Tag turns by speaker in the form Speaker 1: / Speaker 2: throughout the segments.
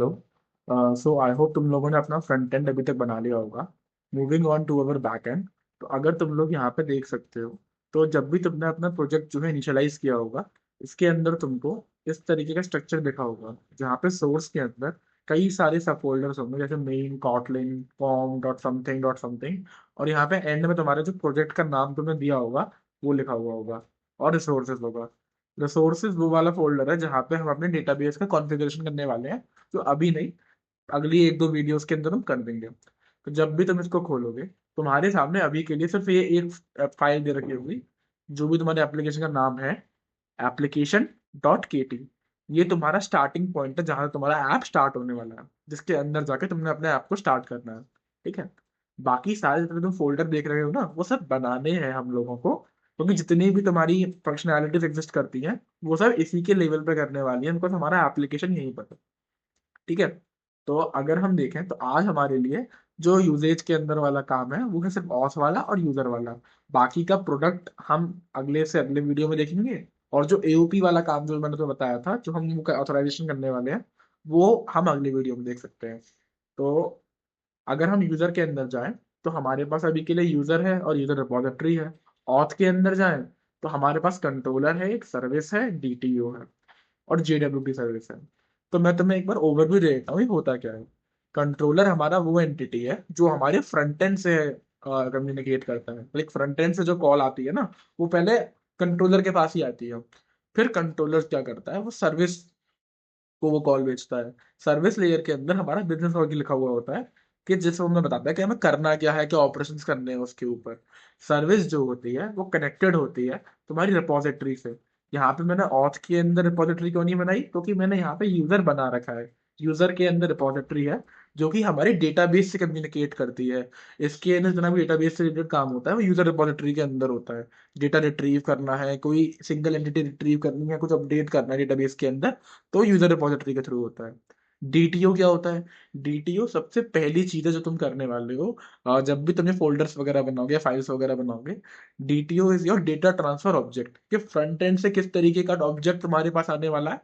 Speaker 1: Hello. सो आई hope तुम लोगों ने अपना फ्रंट एंड अभी तक बना लिया होगा। Moving on to our back end. तो अगर तुम लोग यहाँ पे देख सकते हो, तो जब भी तुमने अपना प्रोजेक्ट जो है इनिशियलाइज किया होगा, इसके अंदर तुमको इस तरीके का स्ट्रक्चर दिखा होगा, जहाँ पे सोर्स के अंदर कई सारे सब फोल्डर्स होंगे, जैसे main, Kotlin, com dot something. और यहाँ पे एंड में तुम्हारे जो प्रोजेक्ट का नाम तुमने दिया होगा वो लिखा हुआ होगा, और रिसोर्सेज होगा। रिसोर्सेज वो वाला फोल्डर है जहाँ पे हम अपने डेटाबेस का कॉन्फ़िगरेशन करने वाले हैं, जो अभी नहीं, अगली एक दो वीडियोस के अंदर हम कर देंगे। तो जब भी तुम इसको खोलोगे, तुम्हारे सामने अभी के लिए सिर्फ ये एक फाइल दे रखी होगी, जो भी तुम्हारे एप्लीकेशन का नाम है, application.kt। ये तुम्हारा स्टार्टिंग पॉइंट है, जहां तुम्हारा ऐप स्टार्ट होने वाला है, जिसके अंदर जाके तुमने अपने ऐप को स्टार्ट करना है। ठीक है। बाकी सारे जितने तुम फोल्डर देख रहे हो ना, वो सब बनाने हैं हम लोगों को, क्योंकि जितनी भी तुम्हारी फंक्शनैलिटीज एग्जिस्ट करती हैं, वो सब इसी के लेवल पे करने वाली है, बिकॉज हमारा एप्लीकेशन यहीं पर है। ठीक है। तो अगर हम देखें तो आज हमारे लिए जो यूजेज के अंदर वाला काम है, वो है सिर्फ ऑस वाला और यूजर वाला। बाकी का प्रोडक्ट हम अगले से अगले वीडियो में देखेंगे। और जो एओपी वाला काम जो मैंने तो बताया था, जो हम ऑथराइजेशन करने वाले हैं, वो हम अगले वीडियो में देख सकते हैं। तो अगर हम यूजर के अंदर जाएं, तो हमारे पास अभी के लिए यूजर है और यूजर रिपोजिटरी है। ऑथ के अंदर जाएं, तो हमारे पास कंट्रोलर है, एक सर्विस है, डीटीओ है, और जेडब्ल्यूटी सर्विस है। तो मैं तुम्हें एक बार ओवरव्यू दे देता हूँ ये होता क्या है। कंट्रोलर हमारा वो एंटिटी है जो हमारे फ्रंट एंड से कम्युनिकेट करता है। लाइक फ्रंट एंड से जो कॉल आती है ना, वो पहले कंट्रोलर के पास ही आती है। फिर कंट्रोलर क्या करता है, वो सर्विस को वो कॉल भेजता है। सर्विस लेयर के अंदर हमारा बिजनेस लॉजिक लिखा हुआ होता है, कि जिसमें हमें बताता है कि हमें करना क्या है, क्या ऑपरेशंस करने हैं उसके ऊपर। सर्विस जो होती है वो कनेक्टेड होती है तुम्हारी रिपोजिटरी से। यहाँ पे मैंने ऑथ के अंदर रिपोजिटरी क्यों नहीं बनाई, क्योंकि मैंने यहाँ पे यूजर बना रखा है। यूजर के अंदर रिपोजिटरी है, जो कि हमारे डेटाबेस से कम्युनिकेट करती है। इसके अंदर जितना भी डेटाबेस से रिलेटेड काम होता है, वो यूजर रिपोजिटरी के अंदर होता है। डेटा रिट्रीव करना है, कोई सिंगल एंटिटी रिट्रीव करनी है, कुछ अपडेट करना है डेटाबेस के अंदर, तो यूजर रिपोजिटरी के थ्रू होता है। डीटीओ क्या होता है? डीटीओ सबसे पहली चीज है जो तुम करने वाले हो, जब भी तुमने फोल्डर्स वगैरह बनाओगे, फाइल्स वगैरह बनाओगे। DTO is your data transfer object, कि फ्रंट एंड से किस तरीके का ऑब्जेक्ट तुम्हारे पास आने वाला है,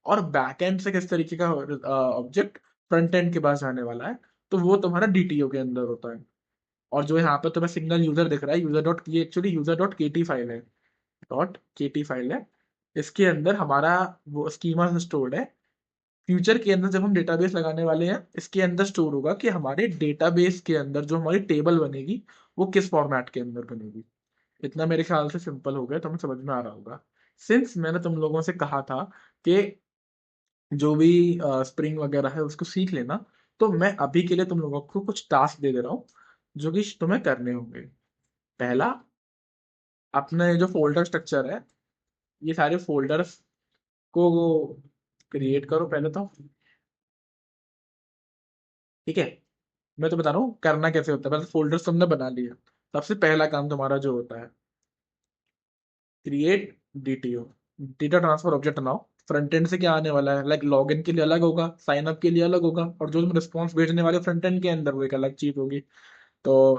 Speaker 1: और बैक एंड से किस तरीके का ऑब्जेक्ट फ्रंट एंड के पास आने वाला है। तो वो तुम्हारा डीटीओ के अंदर होता है। और जो यहाँ पे तुम्हें सिंगल यूजर दिख रहा है, यूजर डॉट, ये एक्चुअली यूजर डॉट केटी फाइल है। डॉट केटी फाइल है। इसके अंदर हमारा वो स्कीमा स्टोर्ड है। फ्यूचर के अंदर जब हम डेटाबेस लगाने वाले हैं, इसके अंदर स्टोर होगा कि हमारे डेटाबेस के अंदर जो हमारी टेबल बनेगी, वो किस फॉर्मेट के अंदर बनेगी। इतना मेरे ख्याल से सिंपल हो गया, तुम्हें समझ में आ रहा होगा। सिंस मैंने तुम लोगों से कहा था कि जो भी स्प्रिंग वगैरह है उसको सीख लेना, तो मैं अभी के लिए तुम लोगों को कुछ टास्क दे रहा हूँ, जो कि तुम्हें करने होंगे। पहला, अपना ये जो फोल्डर स्ट्रक्चर है, ये सारे फोल्डर्स को क्रिएट करो पहले तो। ठीक है। मैं तो बता रहा हूँ करना कैसे होता है, बस फोल्डर्स तुमने बना लिया। सबसे पहला काम तुम्हारा जो होता है, create DTO, data transfer object बनाओ। फ्रंट एंड से क्या आने वाला है, लाइक लॉगिन के लिए अलग होगा, साइन अप के लिए अलग होगा, और जो तुम रिस्पॉन्स भेजने वाले फ्रंट एंड के अंदर, वो एक अलग चीज होगी। तो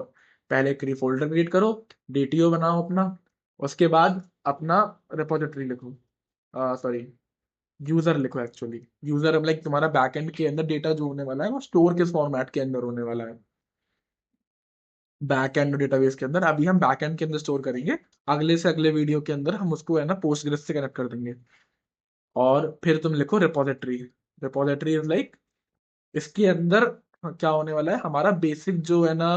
Speaker 1: पहले फोल्डर क्रिएट करो, डीटीओ बनाओ अपना। उसके बाद अपना रिपोजिटरी लिखो, सॉरी, यूजर लिखो। एक्चुअली यूजर लाइक तुम्हारा बैकएंड के अंदर डेटा जो होने वाला है, वो स्टोर किस फॉर्मेट के अंदर होने वाला है। बैक एंड डेटाबेस के अंदर, अभी हम बैक एंड के अंदर स्टोर करेंगे। अगले से अगले वीडियो के अंदर हम उसको है ना पोस्टग्रेस से कनेक्ट कर देंगे। और फिर तुम लिखो रिपोजिटरी। रिपोजिटरी इज लाइक, इसके अंदर क्या होने वाला है, हमारा बेसिक जो है ना,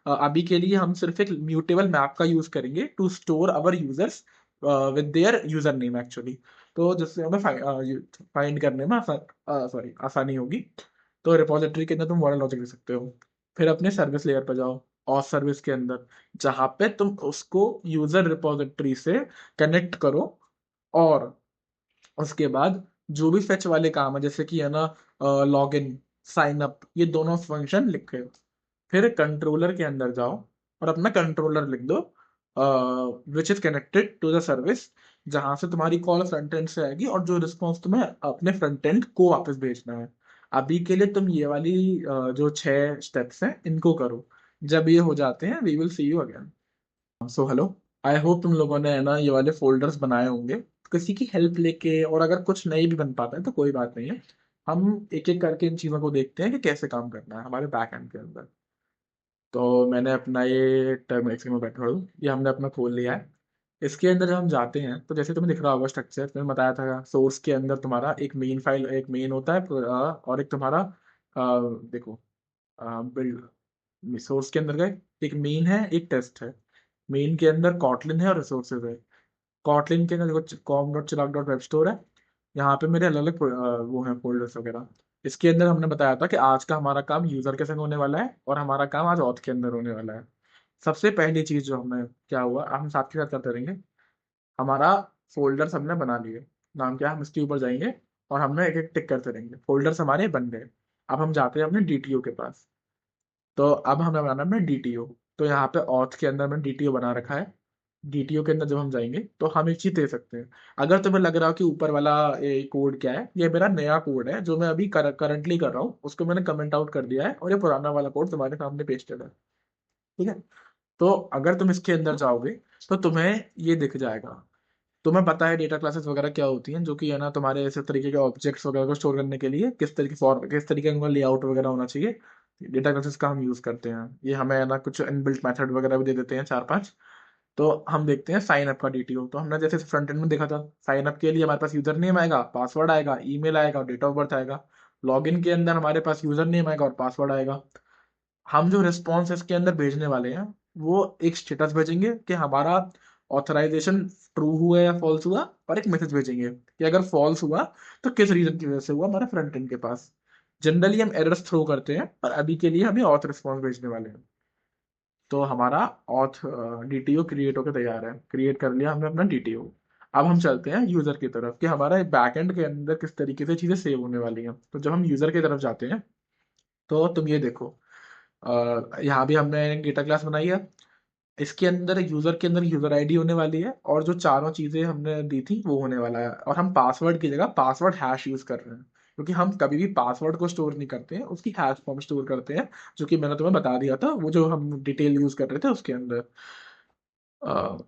Speaker 1: अभी के लिए हम सिर्फ एक म्यूटेबल मैप का यूज करेंगे to store our users with their user name actually. तो जिससे हमें फाइंड करने में आसानी होगी। तो रिपोजिटरी के अंदर तुम मॉडल लॉजिक लिख सकते हो। फिर अपने सर्विस लेयर पर जाओ, और सर्विस के अंदर, जहां पे तुम उसको यूजर रिपोजिटरी से कनेक्ट करो। और उसके बाद जो भी फेच वाले काम है, जैसे कि है ना लॉग इन, साइन अप, ये दोनों फंक्शन लिखे। फिर कंट्रोलर के अंदर जाओ, और अपना कंट्रोलर लिख दो, which is connected to the service, जहां से तुम्हारी कॉल फ्रंट एंड से आएगी, और जो रिस्पॉन्स तुम्हें अपने फ्रंट एंड को वापस भेजना है। अभी के लिए तुम ये वाली जो 6 स्टेप्स हैं इनको करो। जब ये हो जाते हैं, we will see you again. So hello. I hope तुम लोगों ने है ना ये वाले फोल्डर्स बनाए होंगे, किसी की हेल्प लेके। और अगर कुछ नहीं भी बन पाता है तो कोई बात नहीं है, हम एक एक करके इन चीज़ों को देखते हैं कि कैसे काम करना है हमारे बैक एंड के अंदर। तो मैंने अपना ये टर्म एक्सट्रीम मेथड ये हमने अपना खोल लिया है। इसके अंदर जब हम जाते हैं तो जैसे तुम्हें दिख रहा होगा स्ट्रक्चर, मैंने बताया था सोर्स के अंदर तुम्हारा एक मेन फाइल, एक मेन होता है और एक तुम्हारा देखो बिल्ड सोर्स के अंदर गए, एक मेन है एक टेस्ट है। मेन के अंदर कॉटलिन है और रिसोर्सेज है। कॉटलिन के अंदर देखो कॉम डॉट चिराग डॉट वेब स्टोर है। यहाँ पे मेरे अलग अलग वो हैं फोल्डर्स वगैरह। इसके अंदर हमने बताया था कि आज का हमारा काम यूजर के संग होने वाला है और हमारा काम आज ऑथ के अंदर होने वाला है। सबसे पहली चीज जो हमें क्या हुआ, हम साथ के साथ करते रहेंगे। हमारा फोल्डर्स हमने बना लिए। नाम क्या है, हम इसके ऊपर जाएंगे और हमने एक एक टिक करते रहेंगे, फोल्डर्स हमारे बन गए। अब हम जाते हैं अपने डीटीओ के पास। तो अब हमें बनाना है अपना डीटीओ। तो यहाँ पे ऑथ के अंदर मैंने डीटीओ बना रखा है। डीटीओ के अंदर जब हम जाएंगे तो हम एक चीज दे सकते हैं। अगर तुम्हें लग रहा हो कि ऊपर वाला कोड क्या है, ये मेरा नया कोड है जो मैं अभी करंटली कर रहा हूँ, उसको मैंने कमेंट आउट कर दिया है और ये पुराना वाला कोड तुम्हारे सामने पेस्टेड है। ठीक है। तो अगर तुम इसके अंदर जाओगे तो तुम्हें ये दिख जाएगा। तुम्हें पता है डेटा क्लासेस वगैरह क्या होती हैं, जो कि है ना तुम्हारे ऐसे तरीके के ऑब्जेक्ट्स वगैरह को स्टोर करने के लिए किस तरीके का लेआउट वगैरह होना चाहिए। डेटा क्लासेस का हम यूज करते हैं, ये हमें है ना कुछ इनबिल्ट मेथड वगैरह भी दे देते हैं चार पांच। तो हम देखते हैं साइन अप का डीटीओ। तो हमने जैसे फ्रंट एंड में देखा था, साइन अप के लिए हमारे पास यूजर नेम आएगा, पासवर्ड आएगा, ईमेल आएगा, डेट ऑफ बर्थ आएगा। लॉगिन के अंदर हमारे पास यूजर नेम आएगा और पासवर्ड आएगा। हम जो रिस्पॉन्स इसके अंदर भेजने वाले हैं वो एक स्टेटस भेजेंगे कि हमारा ऑथराइजेशन ट्रू हुआ या फॉल्स हुआ, और एक मैसेज भेजेंगे कि अगर फॉल्स हुआ तो किस रीजन की वजह से हुआ हमारे फ्रंट एंड के पास। जनरली हम एरर्स थ्रो करते हैं, पर अभी के लिए हमें ऑथ रिस्पॉन्स भेजने वाले हैं। तो हमारा ऑथ डीटीओ क्रिएट होकर तैयार है, क्रिएट कर लिया हमने अपना डीटीओ। अब हम चलते हैं यूजर की तरफ कि हमारा बैकएंड के अंदर किस तरीके से चीजें सेव होने वाली हैं। तो जब हम यूजर की तरफ जाते हैं तो तुम ये देखो, यहाँ भी हमने एक डेटा क्लास बनाई है। इसके अंदर यूजर के अंदर यूजर आईडी होने वाली है और जो चारों चीजें हमने दी थी वो होने वाला है। और हम पासवर्ड की जगह पासवर्ड हैश यूज कर रहे हैं, क्योंकि हम कभी भी पासवर्ड को स्टोर नहीं करते हैं, उसकी हैश फॉर्म स्टोर करते हैं, जो कि मैंने तुम्हें बता दिया था वो जो हम डिटेल यूज कर रहे थे उसके अंदर। अ,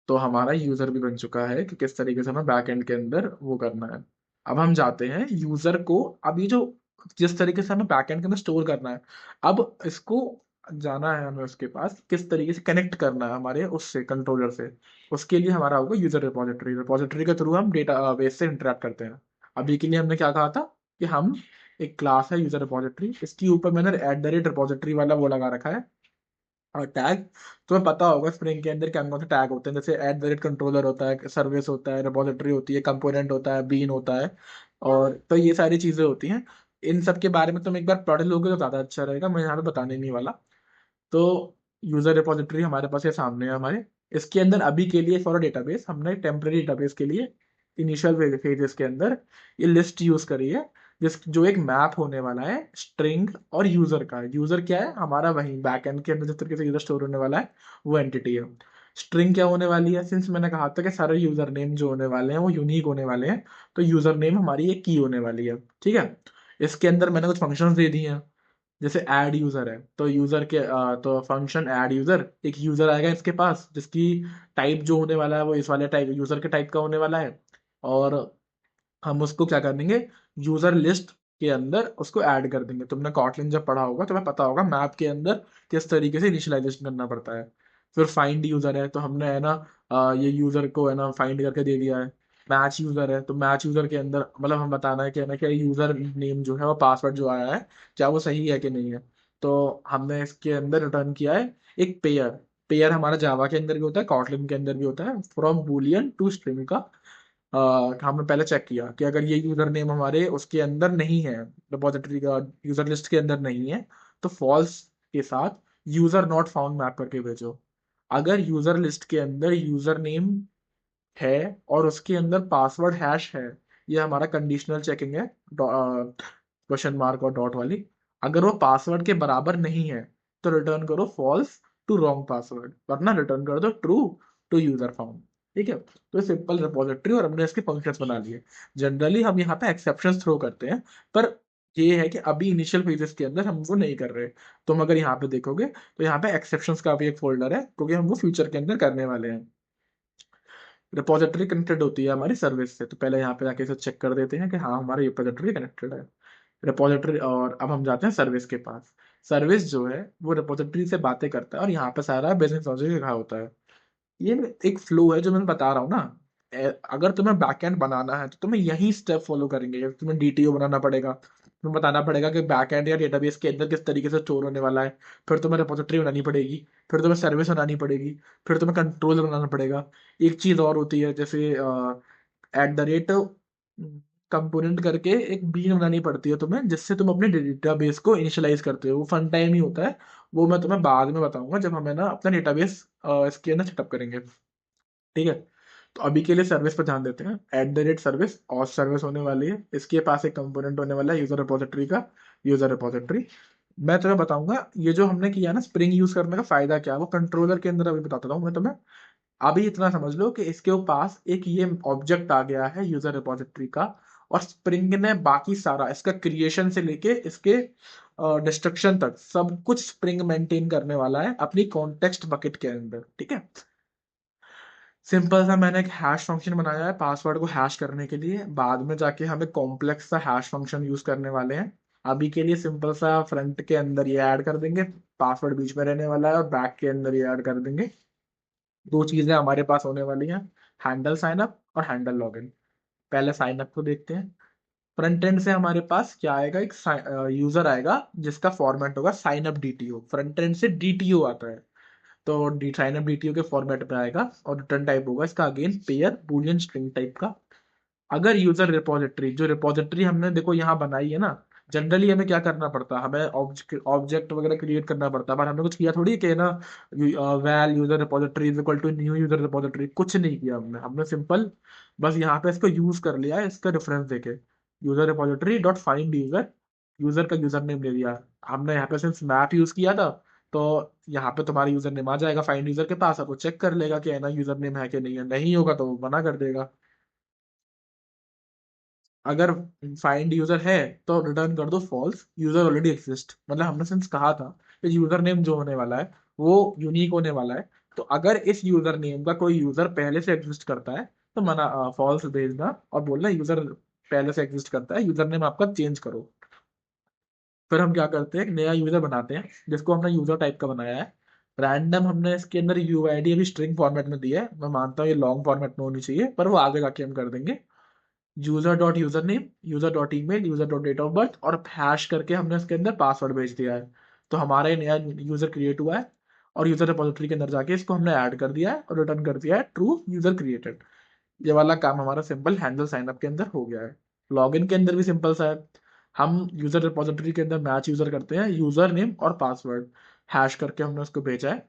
Speaker 1: तो हमारा यूजर भी बन चुका है कि किस तरीके से हमें बैक एंड के अंदर वो करना है। अब हम जाते हैं यूजर को, अब ये जो जिस तरीके से हमें बैक एंड के अंदर स्टोर करना है, अब इसको जाना है हमें उसके पास, किस तरीके से कनेक्ट करना है हमारे उससे कंट्रोलर से। उसके लिए हमारा होगा यूजर रिपोजिटरी। रिपोजिटरी के थ्रू हम डेटा बेस से इंटरेक्ट करते हैं। अभी के लिए हमने क्या कहा था कि हम एक क्लास है यूजर रिपोजिटरी, इसके ऊपर मैंने @ रिपोजिटरी वाला वो लगा रखा है और टैग। तुम्हें पता होगा स्प्रिंग के अंदर क्या कौन से टैग होते हैं, जैसे कंट्रोलर होता है, सर्विस होता है, रिपोजिटरी होती है, कंपोनेंट होता है, बीन होता है। और तो ये सारी चीजें होती हैं। इन सब के बारे में तुम एक बार पढ़ लोगे तो ज्यादा अच्छा रहेगा, मैं यहाँ पे बताने नहीं वाला। तो यूजर रिपोजिटरी हमारे पास ये सामने है हमारे। इसके अंदर अभी के लिए फॉर डेटाबेस हमने टेम्पररी डेटाबेस के लिए इनिशियल फेजेस के अंदर ये लिस्ट यूज करी है, जिस जो एक मैप होने वाला है स्ट्रिंग और यूजर का। यूजर क्या है हमारा, वही बैकएंड के अंदर जिस तरीके से यूजर स्टोर होने वाला है वो एंटिटी है। स्ट्रिंग क्या होने वाली है, सिंस मैंने कहा था कि सारे यूजर नेम जो होने वाले हैं वो यूनिक होने वाले हैं, तो यूजर नेम हमारी एक की होने वाली है। ठीक है। इसके अंदर मैंने कुछ फंक्शंस दे दिए हैं, जैसे ऐड यूजर है तो यूजर के तो फंक्शन ऐड यूजर, एक यूजर आएगा इसके पास जिसकी टाइप जो होने वाला है वो इस वाले टाइप यूजर के टाइप का होने वाला है। और हम उसको क्या कर देंगे, यूजर लिस्ट के अंदर उसको ऐड कर देंगे। तुमने कॉटलिन जब पढ़ा होगा तुम्हें पता होगा मैप के अंदर किस तरीके से इनिशियलाइजेशन करना पड़ता है। फिर फाइंड यूजर है तो हमने है ना ये यूजर को है ना फाइंड करके दे दिया है। मैच यूजर है तो मैच यूजर के अंदर मतलब हम बताना है कि है ना क्या यूजर नेम जो है वो पासवर्ड जो आया है क्या वो सही है कि नहीं है। तो हमने इसके अंदर रिटर्न किया है एक पेयर। पेयर हमारा जावा के अंदर भी होता है, कॉटलिन के अंदर भी होता है, फ्रॉम बूलियन टू स्ट्रिंग का। हमने पहले चेक किया कि अगर ये यूजर नेम हमारे उसके अंदर नहीं है, रिपोजिटरी का यूजर लिस्ट के अंदर नहीं है, तो फॉल्स के साथ यूजर नॉट फाउंड मैप करके भेजो। अगर यूजर लिस्ट के अंदर यूजर नेम है और उसके अंदर पासवर्ड हैश है, ये हमारा कंडीशनल चेकिंग है क्वेश्चन मार्क और डॉट वाली। अगर वो पासवर्ड के बराबर नहीं है तो रिटर्न करो फॉल्स टू रॉन्ग पासवर्ड, वरना रिटर्न कर दो ट्रू टू यूजर फाउंड। ठीक है। तो सिंपल रिपोजिटरी और हमने इसके फंक्शंस बना लिए। जनरली हम यहाँ पे एक्सेप्शंस थ्रो करते हैं, पर ये है कि अभी इनिशियल फेजेस के अंदर हम वो नहीं कर रहे। तुम अगर यहाँ पे देखोगे तो यहाँ पे एक्सेप्शंस का भी एक फोल्डर है, क्योंकि हम वो फ्यूचर के अंदर करने वाले हैं। रिपोजिटरी कनेक्टेड होती है हमारी सर्विस से, तो पहले यहाँ पे जाके इसे चेक कर देते हैं कि हाँ हमारा रिपोजिटरी कनेक्टेड है। रिपोजिटरी, और अब हम जाते हैं सर्विस के पास। सर्विस जो है वो रिपोजिटरी से बातें करता है और यहाँ पे सारा बिजनेस लॉजिक लिखा होता है। ये एक फ्लो है जो मैं बता रहा हूँ ना। अगर तुम्हें बैकएंड बनाना है तो तुम्हें यही स्टेप फॉलो करेंगे। जैसे तुम्हें डीटीओ बनाना पड़ेगा, तुम्हें बताना पड़ेगा कि बैकएंड या डेटाबेस के अंदर किस तरीके से स्टोर होने वाला है। फिर तुम्हें रिपोजिटरी बनानी पड़ेगी, फिर तुम्हें सर्विस बनानी पड़ेगी, फिर तुम्हें कंट्रोलर बनाना पड़ेगा। एक चीज और होती है, जैसे @ कंपोनेंट करके एक बीन बनानी पड़ती है तुम्हें, जिससे तुम अपने डेटाबेस को इनिशियलाइज करते हो। वो फन टाइम ही होता है, वो मैं तुम्हें बाद में बताऊंगा जब हमें ना अपना डेटाबेस इसके अंदर सेटअप करेंगे। ठीक है, तो अभी के लिए सर्विस पर ध्यान देते हैं। @सर्विस और सर्विस होने वाली है, इसके पास एक कंपोनेंट होने वाला है यूजर रिपोजिटरी का, यूजर रिपोजिटरी। मैं तुम्हें बताऊंगा ये जो हमने किया ना स्प्रिंग यूज करने का फायदा क्या है, वो कंट्रोलर के अंदर अभी बताता हूँ मैं तुम्हें। अभी इतना समझ लो कि इसके पास एक ये ऑब्जेक्ट आ गया है यूजर रिपोजिटरी का, और स्प्रिंग ने बाकी सारा इसका क्रिएशन से लेके इसके डिस्ट्रक्शन तक सब कुछ स्प्रिंग मेंटेन करने वाला है अपनी कॉन्टेक्स्ट बकेट के अंदर। ठीक है, सिंपल सा मैंने एक हैश फंक्शन बनाया है पासवर्ड को हैश करने के लिए। बाद में जाके हम एक कॉम्प्लेक्स सा हैश फंक्शन यूज करने वाले हैं। अभी के लिए सिंपल सा फ्रंट के अंदर ये ऐड कर देंगे, पासवर्ड बीच में रहने वाला है, और बैक के अंदर ये ऐड कर देंगे। दो चीजें हमारे पास होने वाली हैं, हैंडल साइन अप और हैंडल लॉगिन। पहले साइन अप को देखते हैं। फ्रंट एंड से हमारे पास क्या आएगा, एक यूजर आएगा जिसका फॉर्मेट होगा sign up DTO. Front end से डीटीओ आता है, तो डी साइन अप डीटीओ के फॉर्मेट में आएगा, और रिटर्न टाइप होगा इसका again pair boolean string type का। अगर यूजर रिपोजिटरी, जो रिपोजिटरी हमने देखो यहाँ बनाई है ना, जनरली हमें क्या करना पड़ता है, हमें ऑब्जेक्ट वगैरह क्रिएट करना पड़ता है, पर हमने कुछ किया थोड़ी कि ना val user repository is equal to new user repository, कुछ नहीं किया हमने। हमने सिंपल बस यहाँ पे इसको यूज कर लिया है, इसका रेफरेंस देके user repository dot find user, user का यूजर नेम ले लिया। हमने यहाँ पे सिर्फ मैप यूज किया था, तो यहाँ पे तुम्हारा यूजर नेम आ जाएगा फाइंड यूजर के पास। अब वो चेक कर लेगा कि है ना यूजर नेम है कि नहीं है, नहीं होगा तो वो मना कर देगा। अगर फाइंड यूजर है तो रिटर्न कर दो फॉल्स, यूजर ऑलरेडी एग्जिस्ट। मतलब हमने सिंस कहा था कि यूजर नेम जो होने वाला है वो यूनिक होने वाला है। तो अगर इस यूजर नेम का कोई यूजर पहले से एग्जिस्ट करता है तो मना फॉल्स भेजना और बोलना यूजर पहले से एग्जिस्ट करता है, यूजर नेम आपका चेंज करो। फिर हम क्या करते हैं, एक नया यूजर बनाते हैं जिसको हमने यूजर टाइप का बनाया है। रैंडम हमने इसके अंदर यूआईडी अभी स्ट्रिंग फॉर्मेट में दिया है, मैं मानता हूँ ये लॉन्ग फॉर्मेट में होनी चाहिए, पर वो आगे जाके हम कर देंगे। User dot user name, user dot email, user dot date of birth, और हैश करके हमने इसके अंदर पासवर्ड भेज दिया है। तो हमारा ये नया यूजर क्रिएट हुआ है, और यूजर रिपोजिटरी के अंदर जाके इसको हमने ऐड कर दिया है और रिटर्न कर दिया है ट्रू यूजर क्रिएटेड। ये वाला काम हमारा सिंपल हैंडल साइनअप के अंदर हो गया है। लॉगिन के अंदर भी सिंपल सा है, हम यूजर रिपोजिटरी के अंदर मैच यूजर करते हैं यूजर नेम और पासवर्ड, हैश करके हमने उसको भेजा है।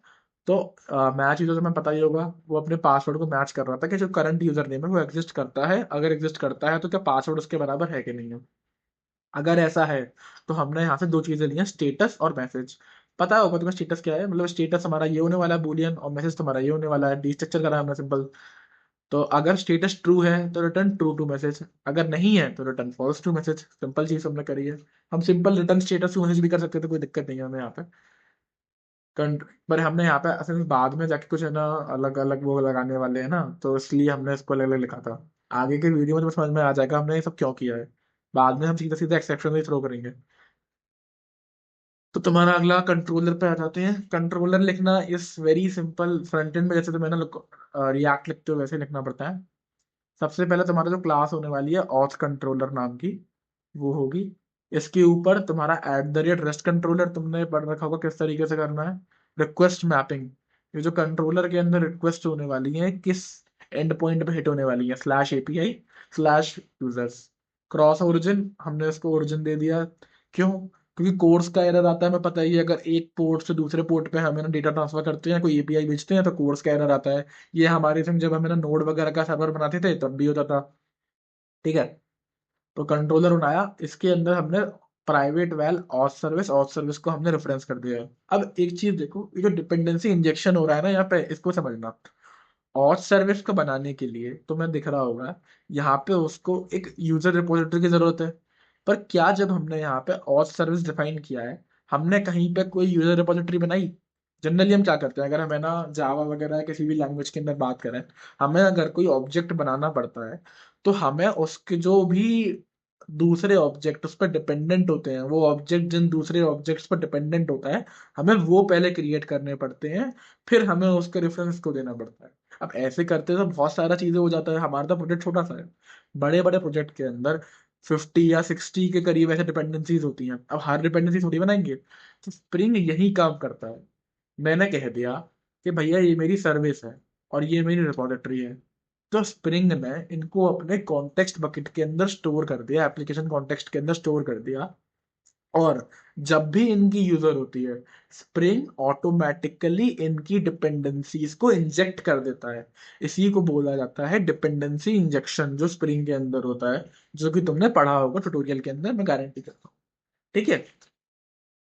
Speaker 1: तो मैच यूजर में पता ही होगा, वो अपने पासवर्ड को मैच कर रहा था कि जो करंट यूजर नेम है वो एग्जिस्ट करता है, अगर एग्जिस्ट करता है तो क्या पासवर्ड उसके बराबर है कि नहीं है। अगर ऐसा है तो हमने यहाँ से दो चीजें ली हैं, स्टेटस और मैसेज। पता होगा तुम्हें स्टेटस क्या है, मतलब स्टेटस हमारा ये होने वाला है बूलियन, और मैसेज तुम्हारा ये होने वाला है, डिस्ट्रक्चर करा है हमने सिंपल। तो अगर स्टेटस ट्रू है तो रिटर्न ट्रू टू मैसेज, अगर नहीं है तो return false to message. Simple चीज हमने करी है। हम simple return status to message भी कर सकते थे, कोई दिक्कत नहीं है हमें यहाँ पे। पर हमने यहाँ पे असल में बाद में जाके कुछ है ना अलग अलग वो लगाने वाले हैं ना, तो इसलिए हमने इसको अलग अलग लिखा था। आगे के वीडियो में तुम्हें समझ में आ जाएगा हमने ये सब क्यों किया है। बाद में हम सीधा सीधा एक्सेप्शन ही थ्रो करेंगे। तो तुम्हारा अगला कंट्रोलर पे आ जाते हैं। कंट्रोलर लिखना is very simple. Front end में जैसे तुम्हें ना रिएक्ट लिखते हो वैसे लिखना पड़ता है। सबसे पहले तुम्हारा जो क्लास होने वाली है ऑथ कंट्रोलर नाम की, वो होगी। इसके ऊपर तुम्हारा @रेस्ट कंट्रोलर, तुमने पढ़ रखा होगा किस तरीके से करना है। रिक्वेस्ट मैपिंग, ये जो कंट्रोलर के अंदर रिक्वेस्ट होने वाली है किस एंड पॉइंट पे हिट होने वाली है, /API/यूजर्स। क्रॉस ओरिजिन, हमने इसको ओरिजिन दे दिया। क्यों? क्योंकि कोड्स का एरर आता है, हमें पता ही है, अगर एक पोर्ट से दूसरे पोर्ट पे हमें ना डेटा ट्रांसफर करते हैं, कोई एपीआई भेजते हैं, तो कोड्स का एरर आता है। ये हमारे संग जब हमें ना नोड वगैरह का सर्वर बनाते थे तब भी होता था। ठीक है, तो कंट्रोलर बनाया, इसके अंदर हमने प्राइवेट वैल ऑथ सर्विस को हमने रेफरेंस कर दिया है। अब एक चीज देखो, ये जो डिपेंडेंसी इंजेक्शन हो रहा है ना यहाँ पे, इसको समझना। ऑथ सर्विस को बनाने के लिए तुम्हें दिख रहा होगा यहाँ पे उसको एक यूजर रिपोजिटरी की जरूरत है। पर क्या जब हमने यहाँ पे ऑथ सर्विस डिफाइन किया है, हमने कहीं पे कोई यूजर रिपोजिटरी बनाई? जनरली हम क्या करते हैं, अगर हमें ना जावा वगैरह किसी भी लैंग्वेज के अंदर बात करें, हमें अगर कोई ऑब्जेक्ट बनाना पड़ता है, तो हमें उसके जो भी दूसरे ऑब्जेक्ट उस पर डिपेंडेंट होते हैं, वो ऑब्जेक्ट जिन दूसरे ऑब्जेक्ट्स पर डिपेंडेंट होता है, हमें वो पहले क्रिएट करने पड़ते हैं, फिर हमें उसके रेफरेंस को देना पड़ता है। अब ऐसे करते तो बहुत सारा चीजें हो जाता है, हमारा तो प्रोजेक्ट छोटा सा है। बड़े बड़े प्रोजेक्ट के अंदर 50 या 60 के करीब ऐसे डिपेंडेंसीज होती हैं, अब हर डिपेंडेंसी थोड़ी बनाएंगे। तो स्प्रिंग यही काम करता है। मैंने कह दिया कि भैया ये मेरी सर्विस है और ये मेरी रिपॉजिटरी है, तो स्प्रिंग ने इनको अपने कॉन्टेक्स्ट बकेट के अंदर स्टोर कर दिया, एप्लीकेशन कॉन्टेक्स्ट के अंदर स्टोर कर दिया। और जब भी इनकी यूजर होती है, स्प्रिंग ऑटोमेटिकली इनकी डिपेंडेंसीज को इंजेक्ट कर देता है। इसी को बोला जाता है डिपेंडेंसी इंजेक्शन, जो स्प्रिंग के अंदर होता है, जो कि तुमने पढ़ा होगा ट्यूटोरियल के अंदर, मैं गारंटी करता हूँ। ठीक है।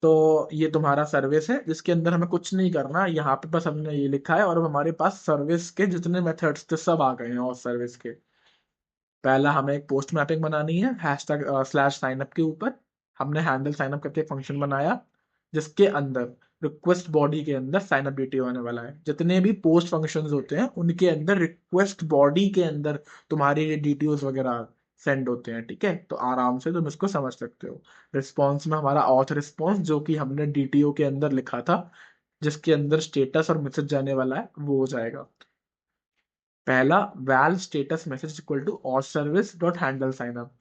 Speaker 1: तो ये तुम्हारा सर्विस है जिसके अंदर हमें कुछ नहीं करना, यहाँ पे बस हमने ये लिखा है और अब हमारे पास सर्विस के जितने मेथड्स थे सब आ गए हैं। और सर्विस के पहला हमें एक पोस्ट मैपिंग बनानी है हैशटैग स्लैश साइनअप के ऊपर। हमने हैंडल साइनअप करके एक फंक्शन बनाया जिसके अंदर रिक्वेस्ट बॉडी के अंदर साइनअप डिटेल होने वाला है। जितने भी पोस्ट फंक्शंस होते हैं उनके अंदर रिक्वेस्ट बॉडी के अंदर तुम्हारी ये डिटेल्स वगैरह सेंड होते हैं। ठीक है, तो आराम से तुम इसको समझ सकते हो। रिस्पॉन्स में हमारा ऑथ रिस्पॉन्स जो कि हमने डीटीओ के अंदर लिखा था, जिसके अंदर स्टेटस और मैसेज जाने वाला है, वो हो जाएगा। पहला, val status message equal to और सर्विस डॉट हैंडल साइनअप।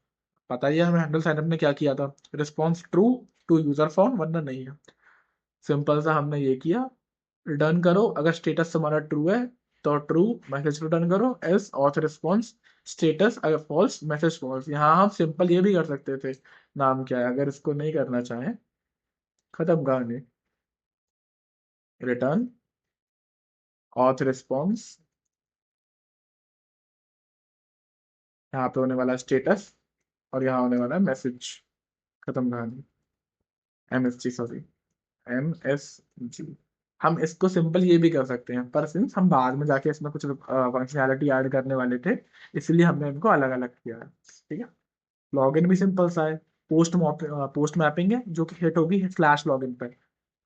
Speaker 1: पता ही है हमें हैंडल साइनअप ने क्या किया था, response true to user found, वरना नहीं है। सिंपल सा हमने ये किया, रिटर्न करो अगर स्टेटस तुम्हारा ट्रू है तो ट्रू मैसेज रिटर्न करो, एल्स ऑथ रिस्पॉन्स स्टेटस, अगर फॉल्स मैसेज फॉल्स। यहाँ हम सिंपल ये भी कर सकते थे, नाम क्या है, अगर इसको नहीं करना चाहें, खत्म कहानी। रिटर्न ऑथ रिस्पॉन्स, यहाँ पे होने वाला है स्टेटस और यहाँ होने वाला है मैसेज, खत्म कहानी। MSG, sorry, MSG. हम इसको सिंपल ये भी कर सकते हैं, पर सिंस हम बाद में जाके इसमें कुछ फंक्शनैलिटी ऐड करने वाले थे, इसलिए हमने इनको अलग अलग किया है। ठीक है। लॉगिन भी सिंपल सा है, पोस्ट मैपिंग है जो कि हिट होगी स्लैश लॉगिन पर।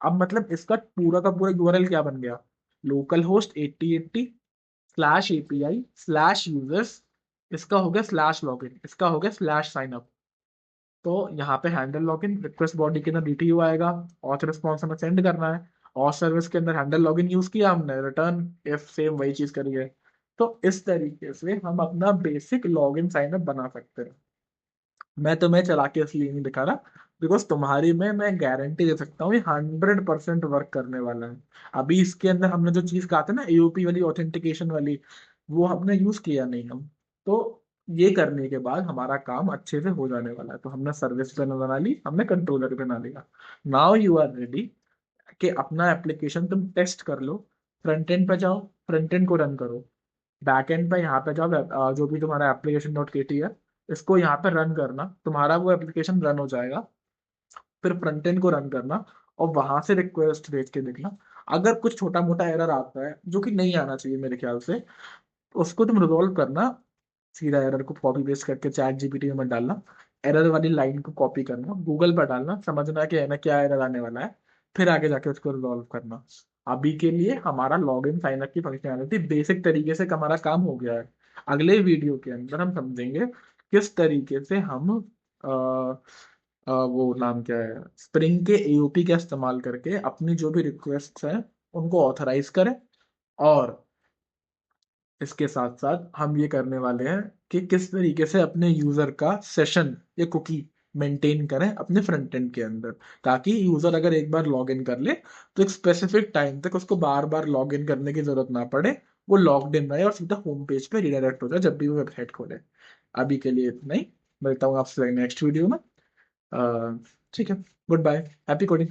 Speaker 1: अब मतलब इसका पूरा का पूरा यूआरएल क्या बन गया, local host 8080 slash API slash users, इसका हो गया स्लैश लॉगिन, इसका हो गया स्लैश साइन अप। तो यहाँ पे हैंडल लॉगिन रिक्वेस्ट बॉडी के अंदर डीटीयू आएगा, ऑथ रिस्पॉन्स हमें सेंड करना है, और सर्विस के अंदर हैंडल लॉगिन यूज किया हमने, रिटर्न इफ सेम वही चीज करी है। तो इस तरीके से हम अपना बेसिक लॉगिन साइन अप बना सकते हैं। मैं तुम्हें चला के इसलिए नहीं दिखा रहा, बिकॉज तुम्हारी में मैं गारंटी दे सकता हूँ ये 100% वर्क करने वाला है। अभी इसके अंदर हमने जो चीज कहा था ना, एओपी वाली, ऑथेंटिकेशन वाली, वो हमने यूज किया नहीं हम। तो ये करने के बाद हमारा काम अच्छे से हो जाने वाला है। तो हमने सर्विस बना ली, हमने कंट्रोलर बना लिया। नाउ यू आर रेडी कि अपना एप्लीकेशन तुम टेस्ट कर लो। फ्रंट एंड पे जाओ, फ्रंट एंड को रन करो। बैक एंड पे यहाँ पे जाओ, जो भी तुम्हारा एप्लीकेशन डॉट केटी है, इसको यहाँ पे रन करना, तुम्हारा वो एप्लीकेशन रन हो जाएगा। फिर फ्रंट एंड को रन करना और वहां से रिक्वेस्ट भेज के देखना। अगर कुछ छोटा मोटा एरर आता है, जो कि नहीं आना चाहिए मेरे ख्याल से, उसको तुम रिजॉल्व करना। सीधा एरर को कॉपी पेस्ट करके चैट जीपीटी में मत डालना, एरर वाली लाइन को कॉपी करना, गूगल पर डालना, समझना कि है ना क्या एरर आने वाला है, फिर आगे जाके उसको रिजॉल्व करना। अभी के लिए हमारा लॉग इन साइन अप की फंक्शनैलिटी बेसिक तरीके से हमारा काम हो गया है। अगले वीडियो के अंदर हम समझेंगे किस तरीके से हम वो नाम क्या है, स्प्रिंग के एओपी का इस्तेमाल करके अपनी जो भी रिक्वेस्ट हैं उनको ऑथराइज करें। और इसके साथ साथ हम ये करने वाले हैं कि किस तरीके से अपने यूजर का सेशन या कुकी मेंटेन करें अपने फ्रंट एंड के अंदर, ताकि यूजर अगर एक बार लॉग इन कर ले तो एक स्पेसिफिक टाइम तक उसको बार बार लॉग इन करने की जरूरत ना पड़े, वो लॉग्ड इन रहे और सीधा होम पेज पे रिडायरेक्ट हो जाए जब भी वो वेबसाइट खोले। अभी के लिए इतना ही, मिलता हूँ आपसे नेक्स्ट वीडियो में। ठीक है, गुड बाय, हैप्पी कोडिंग।